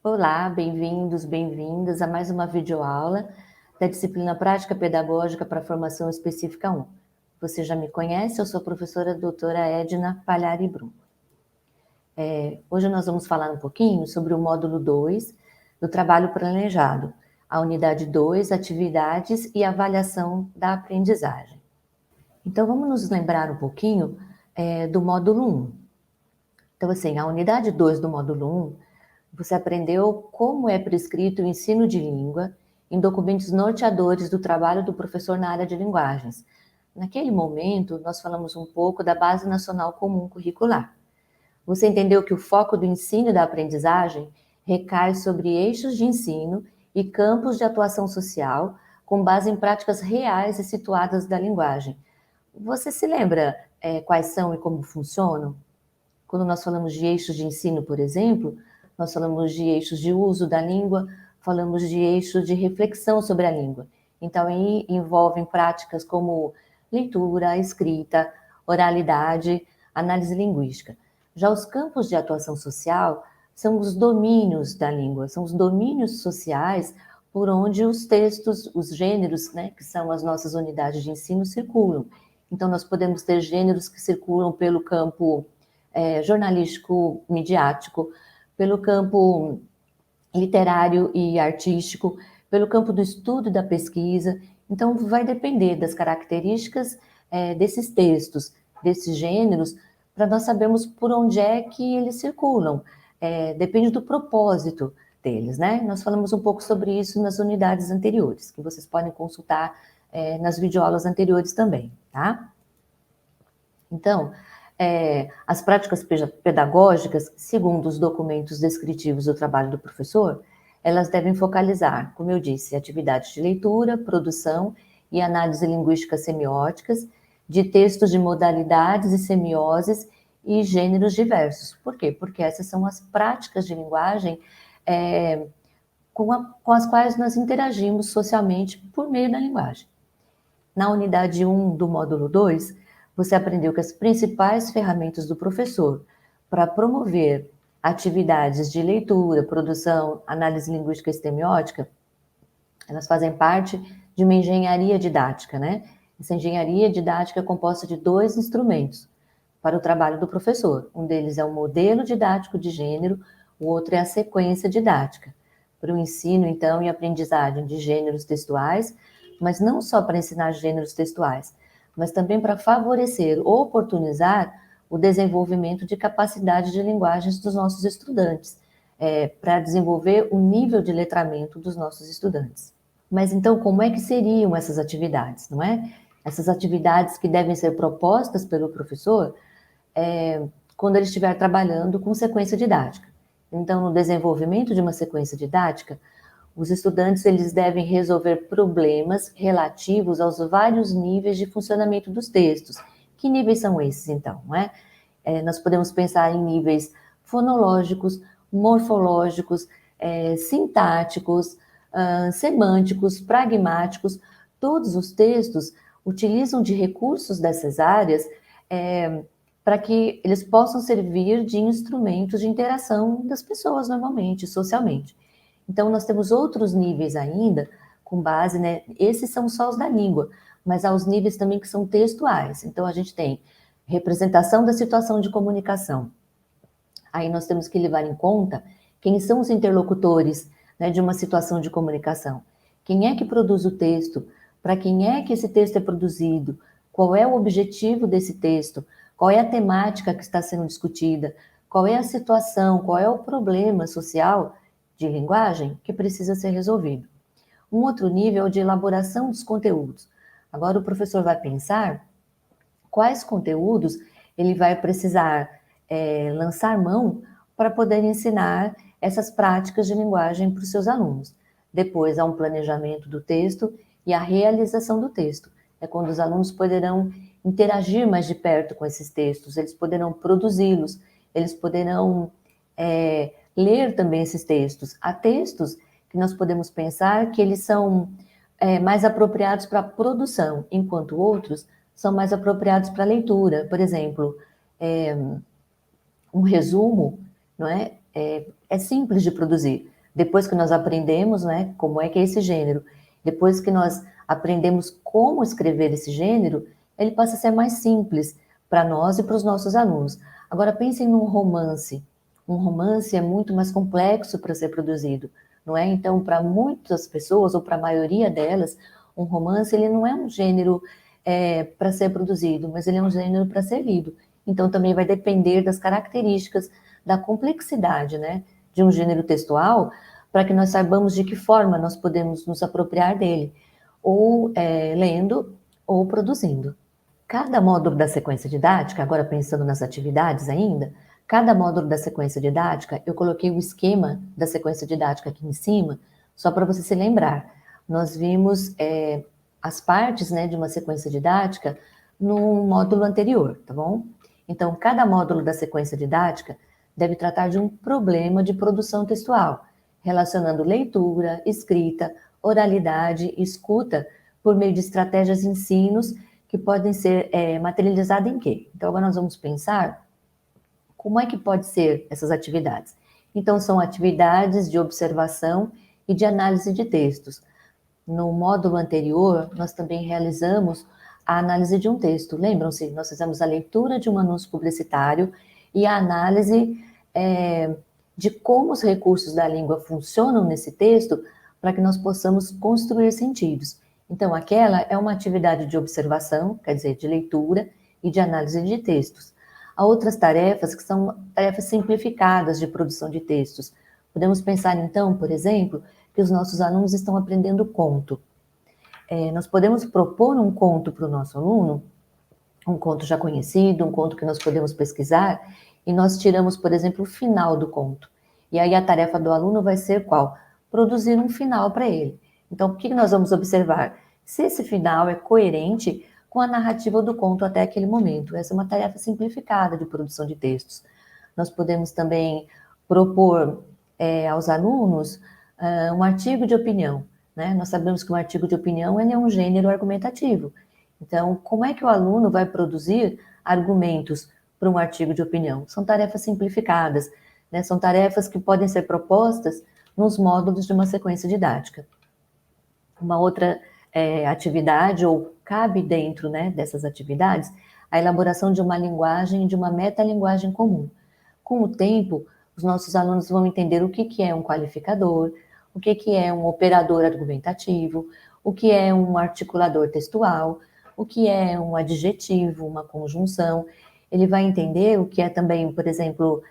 Olá, bem-vindos, bem-vindas a mais uma videoaula da disciplina Prática Pedagógica para Formação Específica 1. Você já me conhece, eu sou a professora doutora Edna Palhari Brum. Hoje nós vamos falar um pouquinho sobre o módulo 2 do trabalho planejado, a unidade 2, atividades e avaliação da aprendizagem. Então vamos nos lembrar um pouquinho do módulo 1. Então assim, a unidade 2 do módulo 1, você aprendeu como é prescrito o ensino de língua em documentos norteadores do trabalho do professor na área de linguagens. Naquele momento, nós falamos um pouco da Base Nacional Comum Curricular. Você entendeu que o foco do ensino e da aprendizagem recai sobre eixos de ensino e campos de atuação social com base em práticas reais e situadas da linguagem. Você se lembra quais são e como funcionam? Quando nós falamos de eixos de ensino, por exemplo, nós falamos de eixos de uso da língua, falamos de eixos de reflexão sobre a língua. Então, aí envolvem práticas como leitura, escrita, oralidade, análise linguística. Já os campos de atuação social são os domínios da língua, são os domínios sociais por onde os textos, os gêneros, né, que são as nossas unidades de ensino, circulam. Então, nós podemos ter gêneros que circulam pelo campo jornalístico, midiático, pelo campo literário e artístico, pelo campo do estudo e da pesquisa. Então, vai depender das características desses textos, desses gêneros, para nós sabermos por onde é que eles circulam. Depende do propósito deles, né? Nós falamos um pouco sobre isso nas unidades anteriores, que vocês podem consultar nas videoaulas anteriores também, tá? Então, as práticas pedagógicas, segundo os documentos descritivos do trabalho do professor, elas devem focalizar, como eu disse, atividades de leitura, produção e análise linguística semióticas, de textos de modalidades e semioses e gêneros diversos. Por quê? Porque essas são as práticas de linguagem com as quais nós interagimos socialmente por meio da linguagem. Na unidade 1 do módulo 2, você aprendeu que as principais ferramentas do professor para promover atividades de leitura, produção, análise linguística e semiótica, elas fazem parte de uma engenharia didática, né? Essa engenharia didática é composta de 2 instrumentos para o trabalho do professor. Um deles é o modelo didático de gênero, o outro é a sequência didática. Para o ensino, então, e aprendizagem de gêneros textuais, mas não só para ensinar gêneros textuais, mas também para favorecer ou oportunizar o desenvolvimento de capacidade de linguagens dos nossos estudantes, para desenvolver o nível de letramento dos nossos estudantes. Mas então, como é que seriam essas atividades, não é? Essas atividades que devem ser propostas pelo professor quando ele estiver trabalhando com sequência didática. Então, no desenvolvimento de uma sequência didática, os estudantes eles devem resolver problemas relativos aos vários níveis de funcionamento dos textos. Que níveis são esses, então? Não é? Nós podemos pensar em níveis fonológicos, morfológicos, sintáticos, semânticos, pragmáticos. Todos os textos utilizam de recursos dessas áreas para que eles possam servir de instrumentos de interação das pessoas normalmente, socialmente. Então, nós temos outros níveis ainda, com base, né? Esses são só os da língua, mas há os níveis também que são textuais. Então, a gente tem representação da situação de comunicação. Aí nós temos que levar em conta quem são os interlocutores, né, de uma situação de comunicação. Quem é que produz o texto? Para quem é que esse texto é produzido? Qual é o objetivo desse texto? Qual é a temática que está sendo discutida? Qual é a situação? Qual é o problema social de linguagem que precisa ser resolvido? Um outro nível é o de elaboração dos conteúdos. Agora o professor vai pensar quais conteúdos ele vai precisar lançar mão para poder ensinar essas práticas de linguagem para os seus alunos. Depois há um planejamento do texto e a realização do texto. É quando os alunos poderão interagir mais de perto com esses textos, eles poderão produzi-los, eles poderão ler também esses textos. Há textos que nós podemos pensar que eles são mais apropriados para a produção, enquanto outros são mais apropriados para a leitura. Por exemplo, um resumo, não é? é simples de produzir. Depois que nós aprendemos, né, como é que é esse gênero, depois que nós aprendemos como escrever esse gênero, ele passa a ser mais simples para nós e para os nossos alunos. Agora pensem num romance. Um romance é muito mais complexo para ser produzido, não é? Então, para muitas pessoas, ou para a maioria delas, um romance ele não é um gênero para ser produzido, mas ele é um gênero para ser lido. Então, também vai depender das características, da complexidade, né, de um gênero textual, para que nós saibamos de que forma nós podemos nos apropriar dele, ou lendo ou produzindo. Cada módulo da sequência didática, agora pensando nas atividades ainda, cada módulo da sequência didática, eu coloquei o esquema da sequência didática aqui em cima, só para você se lembrar. Nós vimos as partes, né, de uma sequência didática no módulo anterior, tá bom? Então, cada módulo da sequência didática deve tratar de um problema de produção textual, relacionando leitura, escrita, oralidade e escuta por meio de estratégias de ensinos que podem ser materializadas em quê? Então, agora nós vamos pensar como é que pode ser essas atividades. Então, são atividades de observação e de análise de textos. No módulo anterior, nós também realizamos a análise de um texto. Lembram-se? Nós fizemos a leitura de um anúncio publicitário e a análise de como os recursos da língua funcionam nesse texto para que nós possamos construir sentidos. Então, aquela é uma atividade de observação, quer dizer, de leitura e de análise de textos. Há outras tarefas que são tarefas simplificadas de produção de textos. Podemos pensar, então, por exemplo, que os nossos alunos estão aprendendo conto. Nós podemos propor um conto para o nosso aluno, um conto já conhecido, um conto que nós podemos pesquisar, e nós tiramos, por exemplo, o final do conto. E aí a tarefa do aluno vai ser qual? Produzir um final para ele. Então, o que nós vamos observar? Se esse final é coerente com a narrativa do conto até aquele momento. Essa é uma tarefa simplificada de produção de textos. Nós podemos também propor aos alunos um artigo de opinião, né? Nós sabemos que um artigo de opinião ele é um gênero argumentativo. Então, como é que o aluno vai produzir argumentos para um artigo de opinião? São tarefas simplificadas, né? São tarefas que podem ser propostas nos módulos de uma sequência didática. Uma outra atividade, ou cabe dentro, né, dessas atividades, a elaboração de uma linguagem, de uma metalinguagem comum. Com o tempo, os nossos alunos vão entender o que é um qualificador, o que é um operador argumentativo, o que é um articulador textual, o que é um adjetivo, uma conjunção. Ele vai entender o que é também, por exemplo,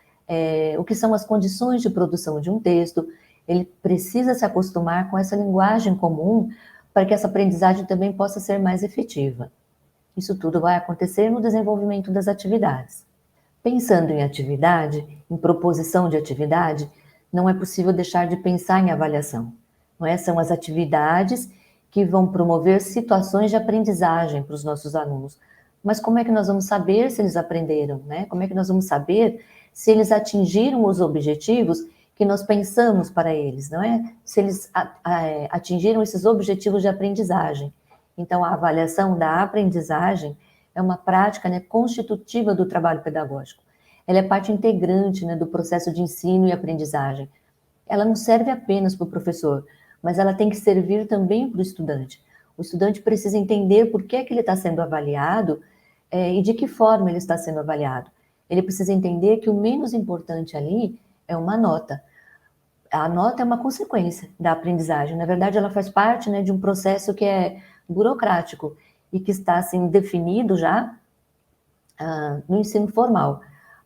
o que são as condições de produção de um texto. Ele precisa se acostumar com essa linguagem comum para que essa aprendizagem também possa ser mais efetiva. Isso tudo vai acontecer no desenvolvimento das atividades. Pensando em atividade, em proposição de atividade, não é possível deixar de pensar em avaliação. Não é? São as atividades que vão promover situações de aprendizagem para os nossos alunos. Mas como é que nós vamos saber se eles aprenderam, né? Como é que nós vamos saber se eles atingiram os objetivos que nós pensamos para eles, não é? Se eles atingiram esses objetivos de aprendizagem. Então, a avaliação da aprendizagem é uma prática, né, constitutiva do trabalho pedagógico. Ela é parte integrante, né, do processo de ensino e aprendizagem. Ela não serve apenas para o professor, mas ela tem que servir também para o estudante. O estudante precisa entender por que ele está sendo avaliado e de que forma ele está sendo avaliado. Ele precisa entender que o menos importante ali é uma nota. A nota é uma consequência da aprendizagem. Na verdade, ela faz parte, né, de um processo que é burocrático e que está assim, definido já no ensino formal.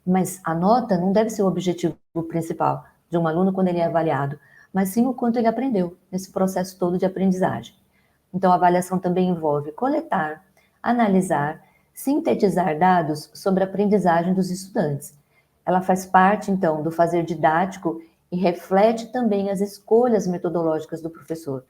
Mas a nota não deve ser o objetivo principal de um aluno quando ele é avaliado, mas sim o quanto ele aprendeu nesse processo todo de aprendizagem. Então, a avaliação também envolve coletar, analisar, sintetizar dados sobre a aprendizagem dos estudantes. Ela faz parte, então, do fazer didático e reflete também as escolhas metodológicas do professor.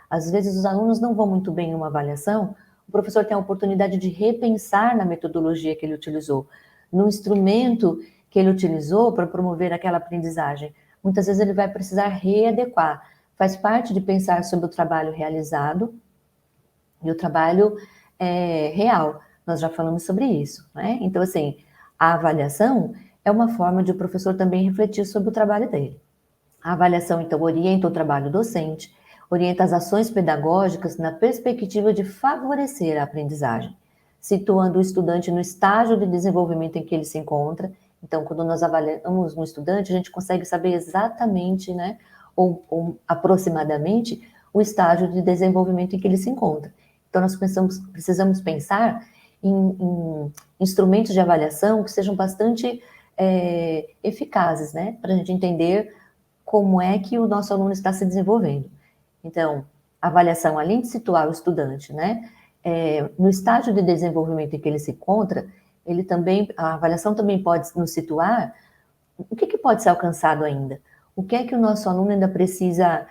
Às vezes, os alunos não vão muito bem em uma avaliação, o professor tem a oportunidade de repensar na metodologia que ele utilizou, no instrumento que ele utilizou para promover aquela aprendizagem. Muitas vezes ele vai precisar readequar. Faz parte de pensar sobre o trabalho realizado e o trabalho real. Nós já falamos sobre isso, né? Então, assim, a avaliação, é uma forma de o professor também refletir sobre o trabalho dele. A avaliação, então, orienta o trabalho docente, orienta as ações pedagógicas na perspectiva de favorecer a aprendizagem, situando o estudante no estágio de desenvolvimento em que ele se encontra. Então, quando nós avaliamos um estudante, a gente consegue saber exatamente, né, ou aproximadamente, o estágio de desenvolvimento em que ele se encontra. Então, nós precisamos pensar em instrumentos de avaliação que sejam bastante eficazes, né, para a gente entender como é que o nosso aluno está se desenvolvendo. Então, a avaliação, além de situar o estudante, né, no estágio de desenvolvimento em que ele se encontra, a avaliação também pode nos situar o que pode ser alcançado ainda, o que é que o nosso aluno ainda precisa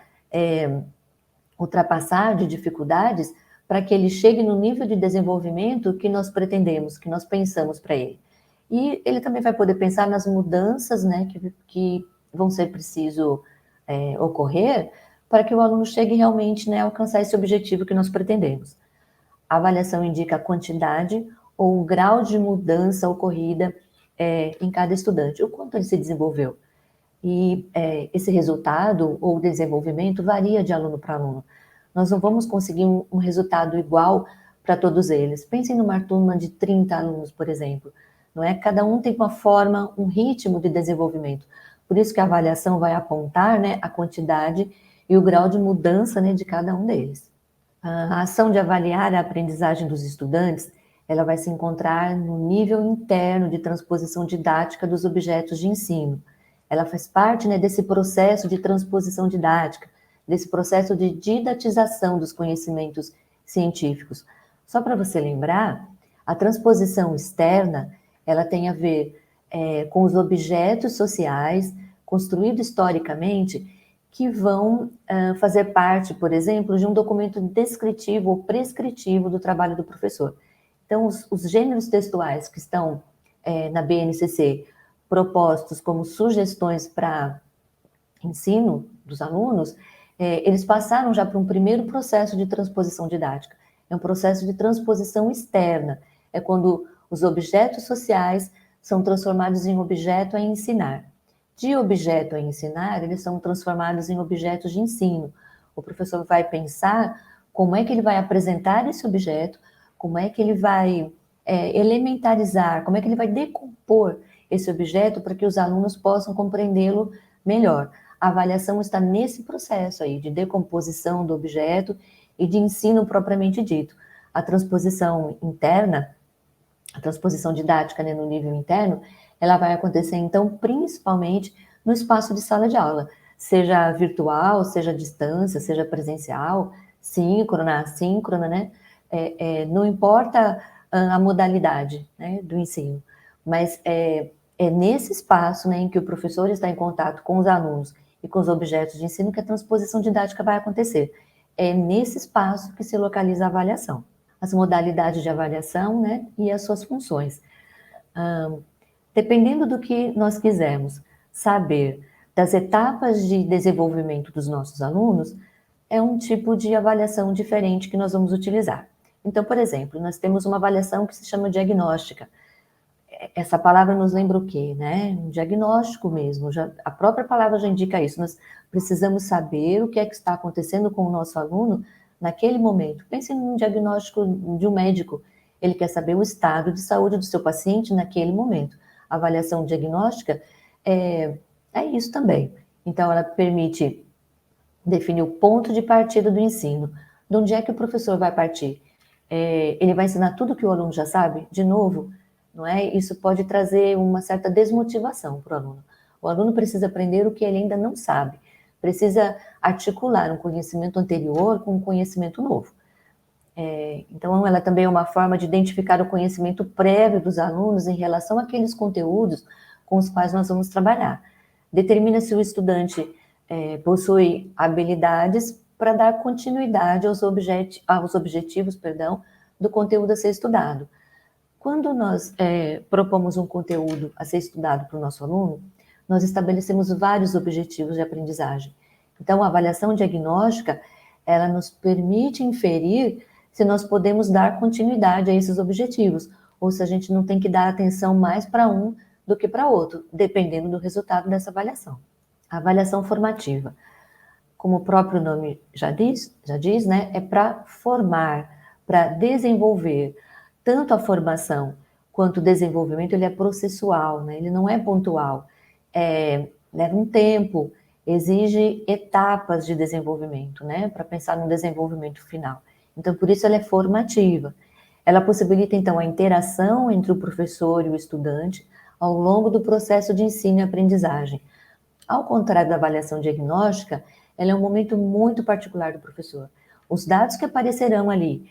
ultrapassar de dificuldades para que ele chegue no nível de desenvolvimento que nós pretendemos, que nós pensamos para ele. E ele também vai poder pensar nas mudanças, né, que vão ser preciso ocorrer para que o aluno chegue realmente, né, a alcançar esse objetivo que nós pretendemos. A avaliação indica a quantidade ou o grau de mudança ocorrida em cada estudante, o quanto ele se desenvolveu. E esse resultado ou desenvolvimento varia de aluno para aluno. Nós não vamos conseguir um resultado igual para todos eles. Pensem numa turma de 30 alunos, por exemplo. Não é? Cada um tem uma forma, um ritmo de desenvolvimento. Por isso que a avaliação vai apontar, né, a quantidade e o grau de mudança, né, de cada um deles. A ação de avaliar a aprendizagem dos estudantes, ela vai se encontrar no nível interno de transposição didática dos objetos de ensino. Ela faz parte, né, desse processo de transposição didática, desse processo de didatização dos conhecimentos científicos. Só para você lembrar, a transposição externa, ela tem a ver com os objetos sociais construídos historicamente que vão fazer parte, por exemplo, de um documento descritivo ou prescritivo do trabalho do professor. Então, os gêneros textuais que estão na BNCC propostos como sugestões para ensino dos alunos, eles passaram já por um primeiro processo de transposição didática. É um processo de transposição externa. É quando os objetos sociais são transformados em objeto a ensinar. De objeto a ensinar, eles são transformados em objetos de ensino. O professor vai pensar como é que ele vai apresentar esse objeto, como é que ele vai elementarizar, como é que ele vai decompor esse objeto para que os alunos possam compreendê-lo melhor. A avaliação está nesse processo aí de decomposição do objeto e de ensino propriamente dito. A transposição interna, a transposição didática, né, no nível interno, ela vai acontecer, então, principalmente no espaço de sala de aula, seja virtual, seja à distância, seja presencial, síncrona, assíncrona, né? Não importa a modalidade, né, do ensino, mas é nesse espaço, né, em que o professor está em contato com os alunos e com os objetos de ensino que a transposição didática vai acontecer. É nesse espaço que se localiza a avaliação. As modalidades de avaliação, né, e as suas funções. Dependendo do que nós quisermos saber das etapas de desenvolvimento dos nossos alunos, é um tipo de avaliação diferente que nós vamos utilizar. Então, por exemplo, nós temos uma avaliação que se chama diagnóstica. Essa palavra nos lembra o quê, né? Um diagnóstico mesmo, a própria palavra já indica isso. Nós precisamos saber o que é que está acontecendo com o nosso aluno naquele momento. Pense num diagnóstico de um médico. Ele quer saber o estado de saúde do seu paciente naquele momento. A avaliação diagnóstica é isso também. Então, ela permite definir o ponto de partida do ensino. De onde é que o professor vai partir? Ele vai ensinar tudo que o aluno já sabe? De novo? Não é? Isso pode trazer uma certa desmotivação para o aluno. O aluno precisa aprender o que ele ainda não sabe, precisa articular um conhecimento anterior com um conhecimento novo. Então, ela também é uma forma de identificar o conhecimento prévio dos alunos em relação àqueles conteúdos com os quais nós vamos trabalhar. Determina se o estudante possui habilidades para dar continuidade aos objetivos do conteúdo a ser estudado. Quando nós propomos um conteúdo a ser estudado para o nosso aluno, nós estabelecemos vários objetivos de aprendizagem. Então, a avaliação diagnóstica, ela nos permite inferir se nós podemos dar continuidade a esses objetivos, ou se a gente não tem que dar atenção mais para um do que para outro, dependendo do resultado dessa avaliação. A avaliação formativa, como o próprio nome já diz, né, é para formar, para desenvolver. Tanto a formação quanto o desenvolvimento, ele é processual, né? Ele não é pontual. Leva um tempo, exige etapas de desenvolvimento, né? Para pensar no desenvolvimento final. Então, por isso ela é formativa. Ela possibilita, então, a interação entre o professor e o estudante ao longo do processo de ensino e aprendizagem. Ao contrário da avaliação diagnóstica, ela é um momento muito particular do professor. Os dados que aparecerão ali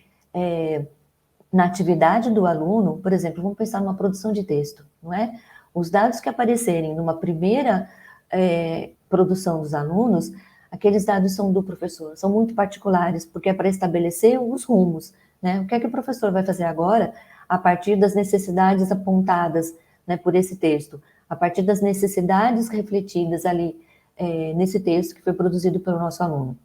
na atividade do aluno, por exemplo, vamos pensar numa produção de texto, não é? Os dados que aparecerem numa primeira produção dos alunos, aqueles dados são do professor, são muito particulares, porque é para estabelecer os rumos, né? O que é que o professor vai fazer agora a partir das necessidades apontadas, né, por esse texto, a partir das necessidades refletidas ali nesse texto que foi produzido pelo nosso aluno.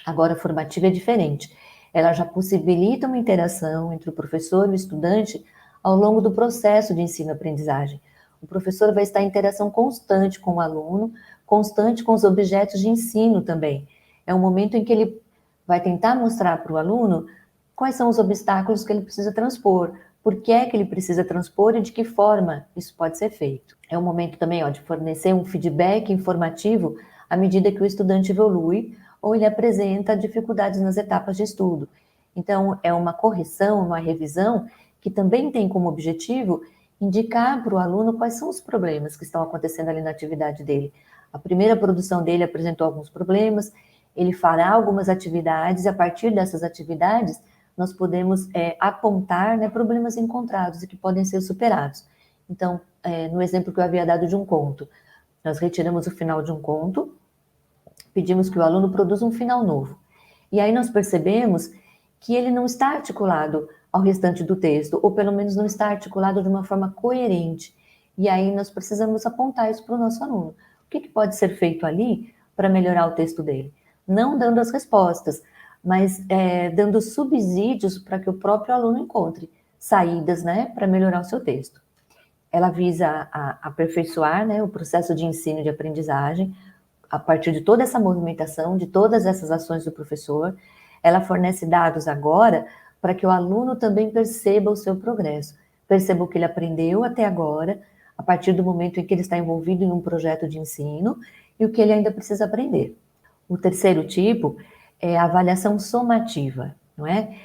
Agora, a formativa é diferente. Ela já possibilita uma interação entre o professor e o estudante ao longo do processo de ensino-aprendizagem. O professor vai estar em interação constante com o aluno, constante com os objetos de ensino também. É um momento em que ele vai tentar mostrar para o aluno quais são os obstáculos que ele precisa transpor, por que é que ele precisa transpor e de que forma isso pode ser feito. É um momento também de fornecer um feedback informativo à medida que o estudante evolui ou ele apresenta dificuldades nas etapas de estudo. Então, é uma correção, uma revisão, que também tem como objetivo indicar para o aluno quais são os problemas que estão acontecendo ali na atividade dele. A primeira produção dele apresentou alguns problemas, ele fará algumas atividades, e a partir dessas atividades, nós podemos apontar, né, problemas encontrados e que podem ser superados. Então, no exemplo que eu havia dado de um conto, nós retiramos o final de um conto, pedimos que o aluno produza um final novo. E aí nós percebemos que ele não está articulado ao restante do texto, ou pelo menos não está articulado de uma forma coerente. E aí nós precisamos apontar isso para o nosso aluno. O que pode ser feito ali para melhorar o texto dele? Não dando as respostas, mas dando subsídios para que o próprio aluno encontre saídas, né, para melhorar o seu texto. Ela visa aperfeiçoar, né, o processo de ensino e de aprendizagem, a partir de toda essa movimentação, de todas essas ações do professor. Ela fornece dados agora para que o aluno também perceba o seu progresso, perceba o que ele aprendeu até agora, a partir do momento em que ele está envolvido em um projeto de ensino, e o que ele ainda precisa aprender. O terceiro tipo é a avaliação somativa, não é?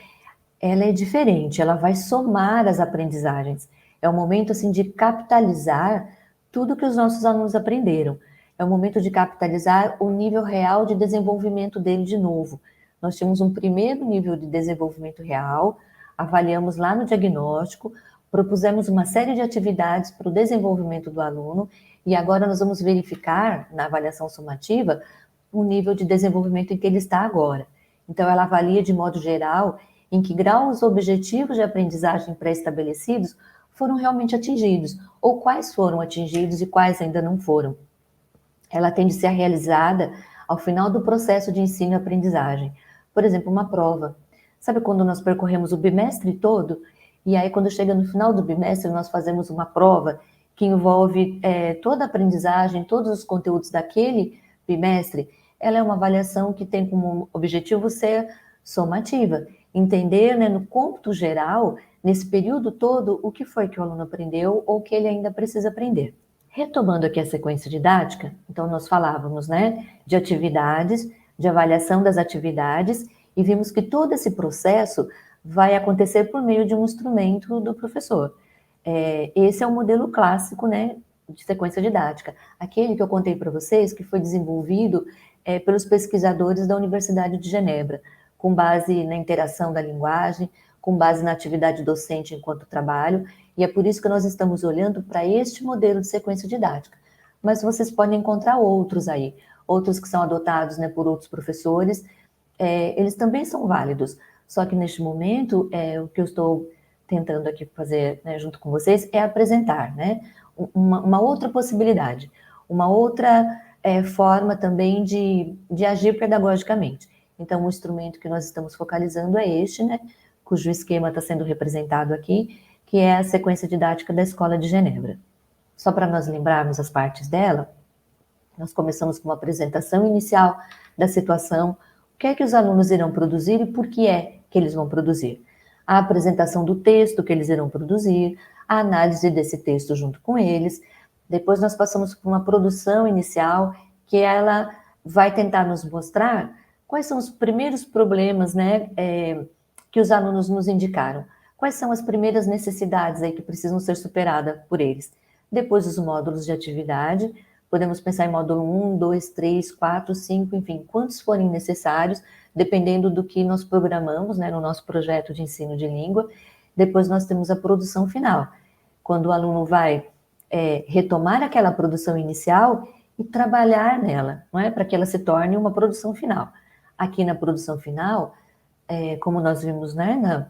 Ela é diferente, ela vai somar as aprendizagens. É o momento, assim, de capitalizar tudo que os nossos alunos aprenderam. É o momento de capitalizar o nível real de desenvolvimento dele de novo. Nós tínhamos um primeiro nível de desenvolvimento real, avaliamos lá no diagnóstico, propusemos uma série de atividades para o desenvolvimento do aluno, e agora nós vamos verificar, na avaliação somativa, o nível de desenvolvimento em que ele está agora. Então, ela avalia de modo geral em que grau os objetivos de aprendizagem pré-estabelecidos foram realmente atingidos, ou quais foram atingidos e quais ainda não foram. Ela tem de ser realizada ao final do processo de ensino e aprendizagem. Por exemplo, uma prova. Sabe quando nós percorremos o bimestre todo, e aí quando chega no final do bimestre nós fazemos uma prova que envolve toda a aprendizagem, todos os conteúdos daquele bimestre? Ela é uma avaliação que tem como objetivo ser somativa, entender, né, no cômputo geral, nesse período todo, o que foi que o aluno aprendeu ou que ele ainda precisa aprender. Retomando aqui a sequência didática, então nós falávamos, né, de atividades, de avaliação das atividades, e vimos que todo esse processo vai acontecer por meio de um instrumento do professor. Esse é o modelo clássico, né, de sequência didática. Aquele que eu contei para vocês, que foi desenvolvido pelos pesquisadores da Universidade de Genebra, com base na interação da linguagem, com base na atividade docente enquanto trabalho, e é por isso que nós estamos olhando para este modelo de sequência didática. Mas vocês podem encontrar outros aí, outros que são adotados, né, por outros professores, eles também são válidos, só que neste momento, o que eu estou tentando aqui fazer, né, junto com vocês, é apresentar, né, uma outra possibilidade, uma outra forma também de agir pedagogicamente. Então, o instrumento que nós estamos focalizando é este, né, cujo esquema está sendo representado aqui, que é a sequência didática da Escola de Genebra. Só para nós lembrarmos as partes dela, nós começamos com uma apresentação inicial da situação, o que é que os alunos irão produzir e por que é que eles vão produzir. A apresentação do texto que eles irão produzir, a análise desse texto junto com eles. Depois nós passamos por uma produção inicial, que ela vai tentar nos mostrar quais são os primeiros problemas, né, que os alunos nos indicaram. Quais são as primeiras necessidades aí que precisam ser superadas por eles. Depois os módulos de atividade, podemos pensar em módulo 1, 2, 3, 4, 5, enfim, quantos forem necessários, dependendo do que nós programamos, né, no nosso projeto de ensino de língua. Depois nós temos a produção final, quando o aluno vai retomar aquela produção inicial e trabalhar nela, não é? Para que ela se torne uma produção final. Aqui na produção final, como nós vimos, né,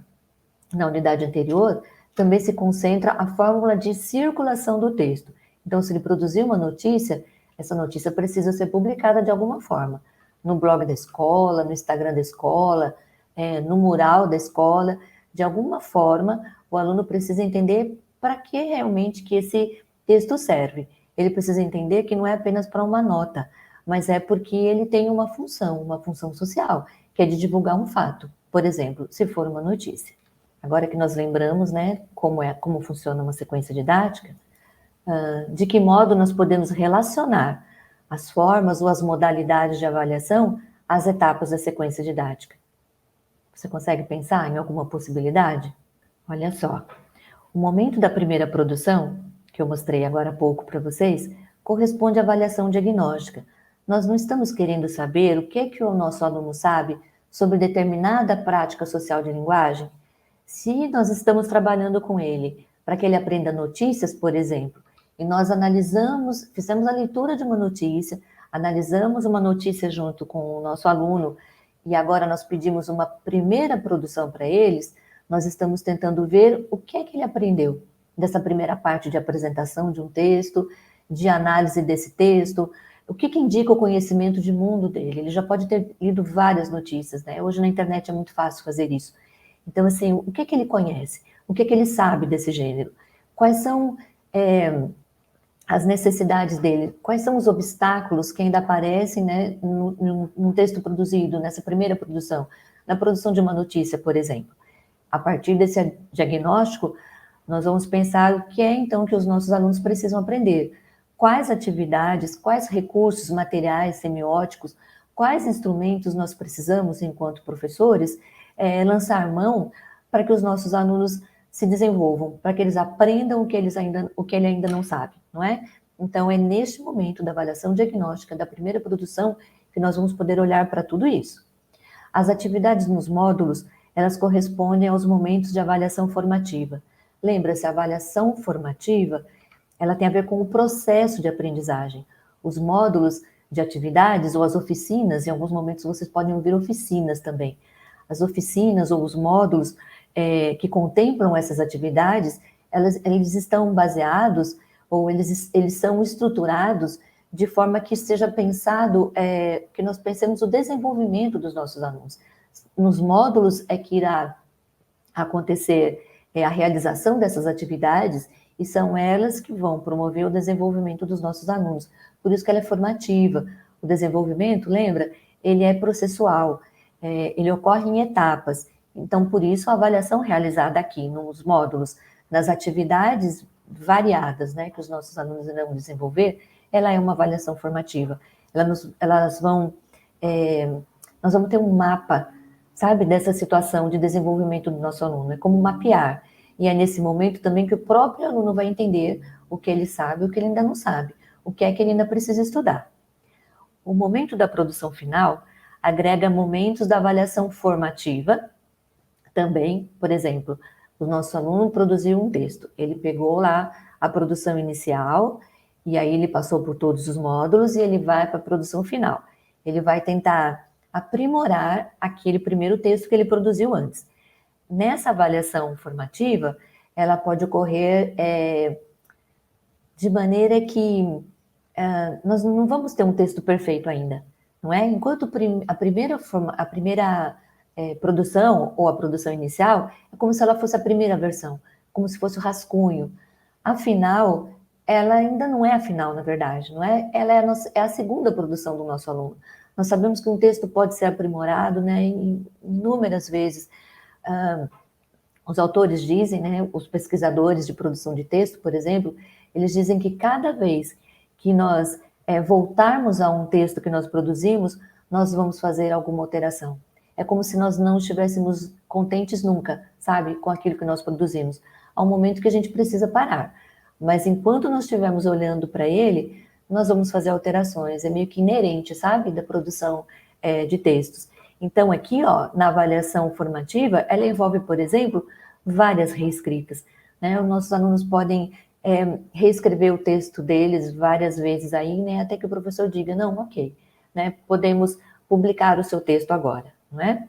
na unidade anterior, também se concentra a fórmula de circulação do texto. Então, se ele produzir uma notícia, essa notícia precisa ser publicada de alguma forma. No blog da escola, no Instagram da escola, no mural da escola. De alguma forma, o aluno precisa entender para que realmente que esse texto serve. Ele precisa entender que não é apenas para uma nota, mas é porque ele tem uma função social, que é de divulgar um fato. Por exemplo, se for uma notícia. Agora que nós lembramos, né, como funciona uma sequência didática, de que modo nós podemos relacionar as formas ou as modalidades de avaliação às etapas da sequência didática. Você consegue pensar em alguma possibilidade? Olha só, o momento da primeira produção, que eu mostrei agora há pouco para vocês, corresponde à avaliação diagnóstica. Nós não estamos querendo saber o que o nosso aluno sabe sobre determinada prática social de linguagem. Se nós estamos trabalhando com ele para que ele aprenda notícias, por exemplo, e nós fizemos a leitura de uma notícia, analisamos uma notícia junto com o nosso aluno, e agora nós pedimos uma primeira produção para eles, nós estamos tentando ver o que é que ele aprendeu dessa primeira parte de apresentação de um texto, de análise desse texto, o que indica o conhecimento de mundo dele. Ele já pode ter lido várias notícias, né? Hoje na internet é muito fácil fazer isso. Então, assim, o que ele conhece? O que ele sabe desse gênero? Quais são as necessidades dele? Quais são os obstáculos que ainda aparecem, né, num texto produzido, nessa primeira produção? Na produção de uma notícia, por exemplo. A partir desse diagnóstico, nós vamos pensar o que é, então, que os nossos alunos precisam aprender. Quais atividades, quais recursos materiais, semióticos, quais instrumentos nós precisamos, enquanto professores, lançar mão para que os nossos alunos se desenvolvam, para que eles aprendam o que ele ainda não sabe, não é? Então, é neste momento da avaliação diagnóstica, da primeira produção, que nós vamos poder olhar para tudo isso. As atividades nos módulos, elas correspondem aos momentos de avaliação formativa. Lembra-se, a avaliação formativa, ela tem a ver com o processo de aprendizagem. Os módulos de atividades ou as oficinas, em alguns momentos vocês podem ouvir oficinas também. As oficinas ou os módulos que contemplam essas atividades, eles estão baseados ou eles são estruturados de forma que seja pensado, que nós pensemos o desenvolvimento dos nossos alunos. Nos módulos é que irá acontecer a realização dessas atividades e são elas que vão promover o desenvolvimento dos nossos alunos. Por isso que ela é formativa. O desenvolvimento, lembra, ele é processual, ele ocorre em etapas. Então, por isso, a avaliação realizada aqui nos módulos, nas atividades variadas, né, que os nossos alunos irão desenvolver, ela é uma avaliação formativa. Nós vamos ter um mapa, sabe, dessa situação de desenvolvimento do nosso aluno. É como mapear. E é nesse momento também que o próprio aluno vai entender o que ele sabe e o que ele ainda não sabe, o que é que ele ainda precisa estudar. O momento da produção final agrega momentos da avaliação formativa. Também, por exemplo, o nosso aluno produziu um texto, ele pegou lá a produção inicial, e aí ele passou por todos os módulos e ele vai para a produção final. Ele vai tentar aprimorar aquele primeiro texto que ele produziu antes. Nessa avaliação formativa, ela pode ocorrer de maneira que nós não vamos ter um texto perfeito ainda, não é? Enquanto a primeira produção ou a produção inicial é como se ela fosse a primeira versão, como se fosse o rascunho. Afinal, ela ainda não é a final, na verdade, não é? Ela é a segunda produção do nosso aluno. Nós sabemos que um texto pode ser aprimorado, né, inúmeras vezes. Os autores dizem, né, os pesquisadores de produção de texto, por exemplo, eles dizem que cada vez que nós voltarmos a um texto que nós produzimos, nós vamos fazer alguma alteração. É como se nós não estivéssemos contentes nunca, sabe, com aquilo que nós produzimos. Há um momento que a gente precisa parar. Mas enquanto nós estivermos olhando para ele, nós vamos fazer alterações. É meio que inerente, sabe, da produção de textos. Então, aqui, ó, na avaliação formativa, ela envolve, por exemplo, várias reescritas, né? Os nossos alunos podem reescrever o texto deles várias vezes aí, né? Até que o professor diga, não, ok, né? Podemos publicar o seu texto agora, não é?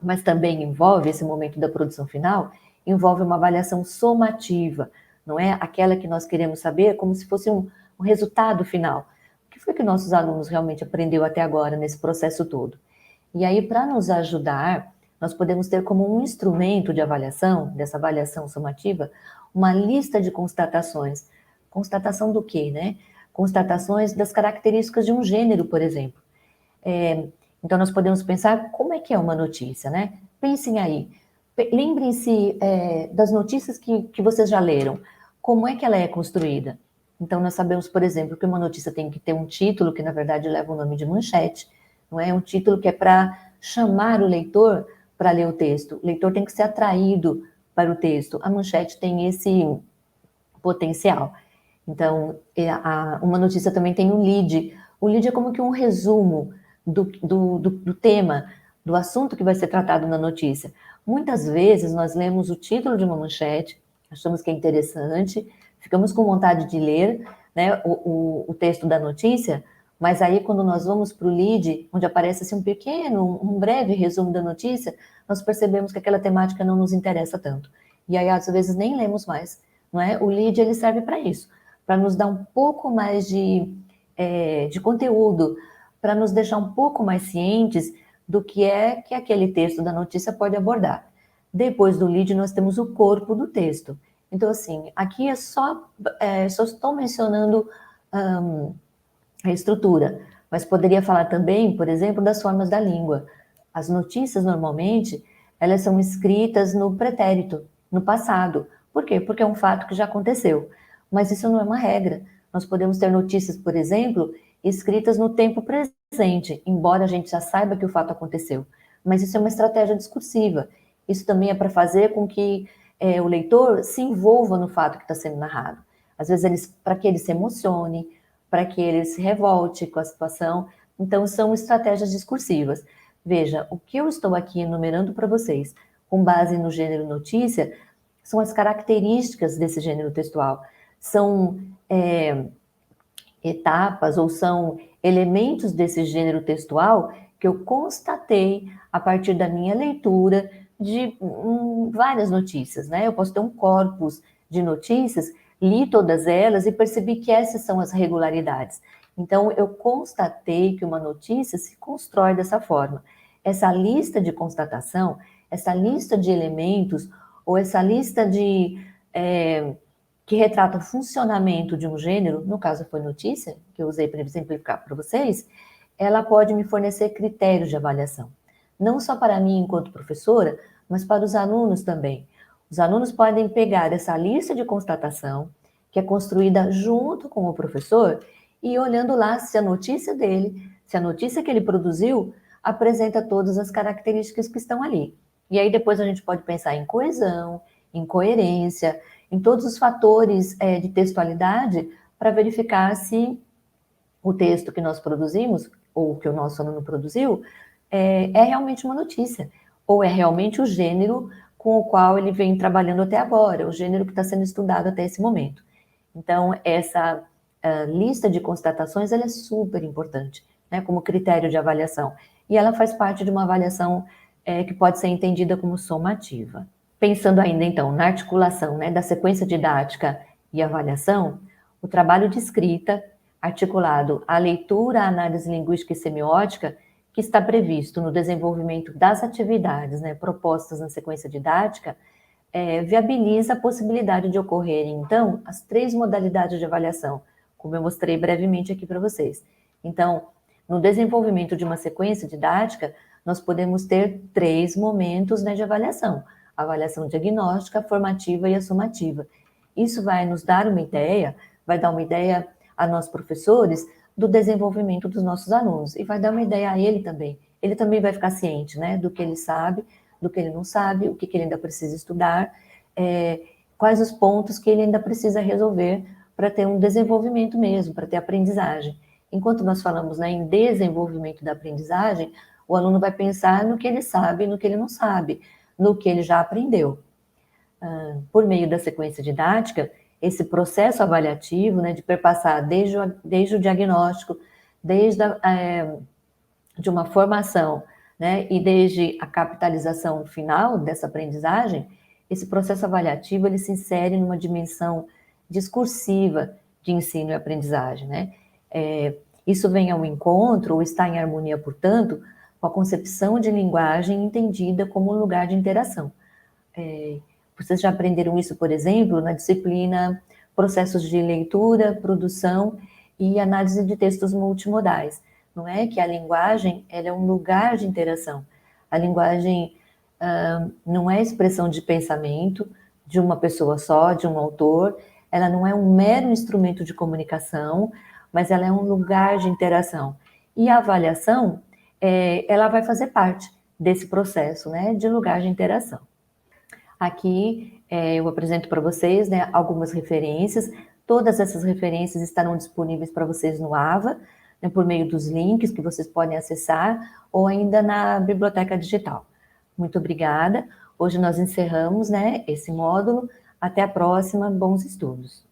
Mas também envolve, esse momento da produção final, envolve uma avaliação somativa, não é? Aquela que nós queremos saber como se fosse um resultado final. O que foi que nossos alunos realmente aprendeu até agora nesse processo todo? E aí, para nos ajudar, nós podemos ter como um instrumento de avaliação, dessa avaliação somativa, uma lista de constatações. Constatação do quê, né? Constatações das características de um gênero, por exemplo. Então, nós podemos pensar como é que é uma notícia, né? Pensem aí. Lembrem-se das notícias que vocês já leram. Como é que ela é construída? Então, nós sabemos, por exemplo, que uma notícia tem que ter um título, que na verdade leva o nome de manchete, não é? Um título que é para chamar o leitor para ler o texto. O leitor tem que ser atraído para o texto. A manchete tem esse potencial. Então, uma notícia também tem um lead. O lead é como que um resumo do tema, do assunto que vai ser tratado na notícia. Muitas vezes nós lemos o título de uma manchete, achamos que é interessante, ficamos com vontade de ler, né, o texto da notícia, mas aí quando nós vamos para o lead, onde aparece assim, um breve resumo da notícia, nós percebemos que aquela temática não nos interessa tanto. E aí às vezes nem lemos mais, não é? O lead ele serve para isso, para nos dar um pouco mais de conteúdo, para nos deixar um pouco mais cientes do que é que aquele texto da notícia pode abordar. Depois do lead, nós temos o corpo do texto. Então, assim, aqui só estou mencionando a estrutura, mas poderia falar também, por exemplo, das formas da língua. As notícias, normalmente, elas são escritas no pretérito, no passado. Por quê? Porque é um fato que já aconteceu. Mas isso não é uma regra. Nós podemos ter notícias, por exemplo, escritas no tempo presente, embora a gente já saiba que o fato aconteceu. Mas isso é uma estratégia discursiva. Isso também é para fazer com que o leitor se envolva no fato que está sendo narrado. Às vezes, para que ele se emocione, para que ele se revolte com a situação. Então, são estratégias discursivas. Veja, o que eu estou aqui enumerando para vocês, com base no gênero notícia, são as características desse gênero textual. São etapas ou são elementos desse gênero textual que eu constatei a partir da minha leitura de várias notícias, né? Eu posso ter um corpus de notícias, li todas elas e percebi que essas são as regularidades. Então, eu constatei que uma notícia se constrói dessa forma. Essa lista de constatação, essa lista de elementos, ou essa lista que retrata o funcionamento de um gênero, no caso foi notícia, que eu usei para exemplificar para vocês, ela pode me fornecer critérios de avaliação. Não só para mim enquanto professora, mas para os alunos também. Os alunos podem pegar essa lista de constatação, que é construída junto com o professor, e olhando lá se a notícia dele, se a notícia que ele produziu, apresenta todas as características que estão ali. E aí depois a gente pode pensar em coesão, em coerência, em todos os fatores de textualidade para verificar se o texto que nós produzimos, ou que o nosso aluno produziu, é realmente uma notícia, ou é realmente o gênero com o qual ele vem trabalhando até agora, o gênero que está sendo estudado até esse momento. Então, essa lista de constatações ela é super importante, né, como critério de avaliação. E ela faz parte de uma avaliação que pode ser entendida como somativa. Pensando ainda, então, na articulação, né, da sequência didática e avaliação, o trabalho de escrita, articulado à leitura, à análise linguística e semiótica, que está previsto no desenvolvimento das atividades, né, propostas na sequência didática, viabiliza a possibilidade de ocorrerem, então, as 3 modalidades de avaliação, como eu mostrei brevemente aqui para vocês. Então, no desenvolvimento de uma sequência didática, nós podemos ter 3 momentos, né, de avaliação: a avaliação diagnóstica, a formativa e a sumativa. Isso vai nos dar uma ideia, vai dar uma ideia a nós professores do desenvolvimento dos nossos alunos, e vai dar uma ideia a ele também. Ele também vai ficar ciente, né, do que ele sabe, do que ele não sabe, o que ele ainda precisa estudar, quais os pontos que ele ainda precisa resolver para ter um desenvolvimento mesmo, para ter aprendizagem. Enquanto nós falamos, né, em desenvolvimento da aprendizagem, o aluno vai pensar no que ele sabe e no que ele não sabe, no que ele já aprendeu. Por meio da sequência didática, esse processo avaliativo, né, de perpassar desde o diagnóstico, de uma formação, né, e desde a capitalização final dessa aprendizagem, esse processo avaliativo ele se insere numa dimensão discursiva de ensino e aprendizagem, né? Isso vem ao encontro, ou está em harmonia, portanto, com a concepção de linguagem entendida como um lugar de interação. Vocês já aprenderam isso, por exemplo, na disciplina Processos de Leitura, Produção e Análise de Textos Multimodais. Não é que a linguagem ela é um lugar de interação. A linguagem não é expressão de pensamento de uma pessoa só, de um autor. Ela não é um mero instrumento de comunicação, mas ela é um lugar de interação. E a avaliação, ela vai fazer parte desse processo, né, de lugar de interação. Aqui eu apresento para vocês, né, algumas referências. Todas essas referências estarão disponíveis para vocês no AVA, né, por meio dos links que vocês podem acessar, ou ainda na biblioteca digital. Muito obrigada. Hoje nós encerramos, né, esse módulo. Até a próxima. Bons estudos.